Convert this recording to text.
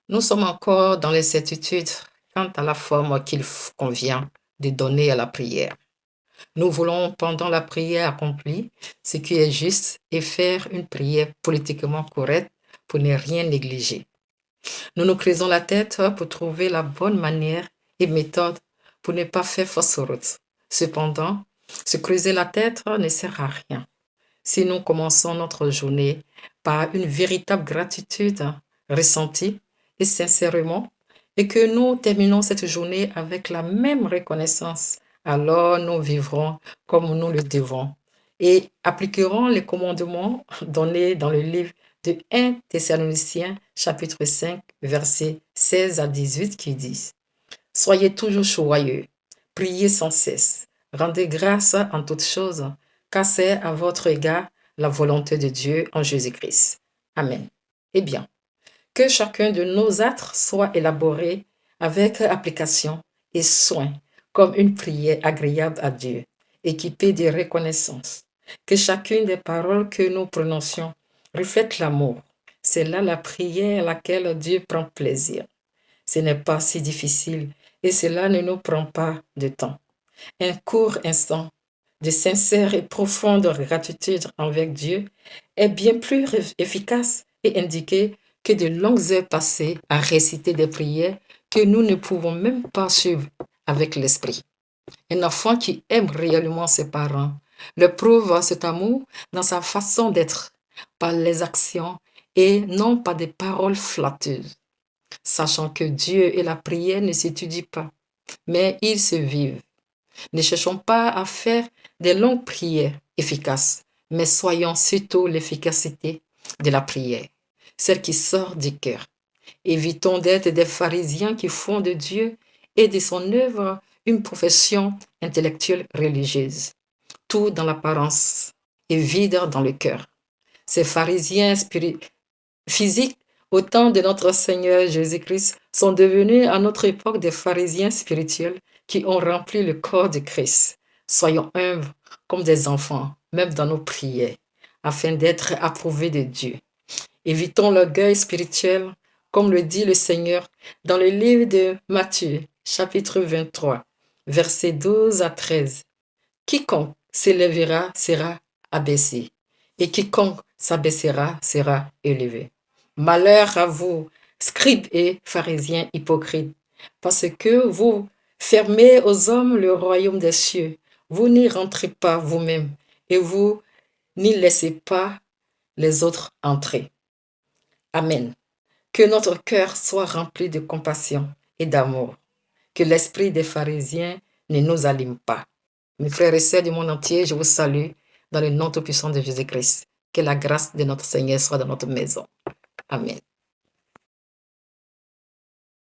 Nous sommes encore dans l'incertitude quant à la forme qu'il convient de donner à la prière. Nous voulons, pendant la prière accomplie, ce qui est juste et faire une prière politiquement correcte pour ne rien négliger. Nous nous creusons la tête pour trouver la bonne manière et méthode pour ne pas faire fausse route. Cependant, se creuser la tête ne sert à rien. Si nous commençons notre journée par une véritable gratitude ressentie et sincèrement, et que nous terminons cette journée avec la même reconnaissance, alors nous vivrons comme nous le devons et appliquerons les commandements donnés dans le livre de 1 Thessaloniciens chapitre 5 versets 16 à 18 qui disent: Soyez toujours joyeux, priez sans cesse, rendez grâce en toutes choses, car c'est à votre égard la volonté de Dieu en Jésus-Christ. Amen. Eh bien, que chacun de nos actes soit élaboré avec application et soin, comme une prière agréable à Dieu, équipée de reconnaissance. Que chacune des paroles que nous prononcions reflète l'amour. C'est là la prière à laquelle Dieu prend plaisir. Ce n'est pas si difficile et cela ne nous prend pas de temps. Un court instant de sincère et profonde gratitude envers Dieu est bien plus efficace et indiqué que de longues heures passées à réciter des prières que nous ne pouvons même pas suivre avec l'esprit. Un enfant qui aime réellement ses parents leur prouve cet amour dans sa façon d'être, par les actions et non par des paroles flatteuses. Sachant que Dieu et la prière ne s'étudient pas, mais ils se vivent. Ne cherchons pas à faire des longues prières efficaces, mais soyons surtout l'efficacité de la prière, celle qui sort du cœur. Évitons d'être des pharisiens qui font de Dieu et de son œuvre une profession intellectuelle religieuse, tout dans l'apparence et vide dans le cœur. Ces pharisiens physiques au temps de notre Seigneur Jésus-Christ sont devenus à notre époque des pharisiens spirituels qui ont rempli le corps de Christ. Soyons humbles comme des enfants, même dans nos prières, afin d'être approuvés de Dieu. Évitons l'orgueil spirituel, comme le dit le Seigneur dans le livre de Matthieu, chapitre 23, versets 12 à 13. Quiconque s'élèvera sera abaissé, et quiconque s'abaissera sera élevé. Malheur à vous, scribes et pharisiens hypocrites, parce que vous fermez aux hommes le royaume des cieux. Vous n'y rentrez pas vous-même et vous n'y laissez pas les autres entrer. Amen. Que notre cœur soit rempli de compassion et d'amour. Que l'esprit des pharisiens ne nous anime pas. Mes frères et sœurs du monde entier, je vous salue dans le nom tout puissant de Jésus-Christ. Que la grâce de notre Seigneur soit dans notre maison. Amen.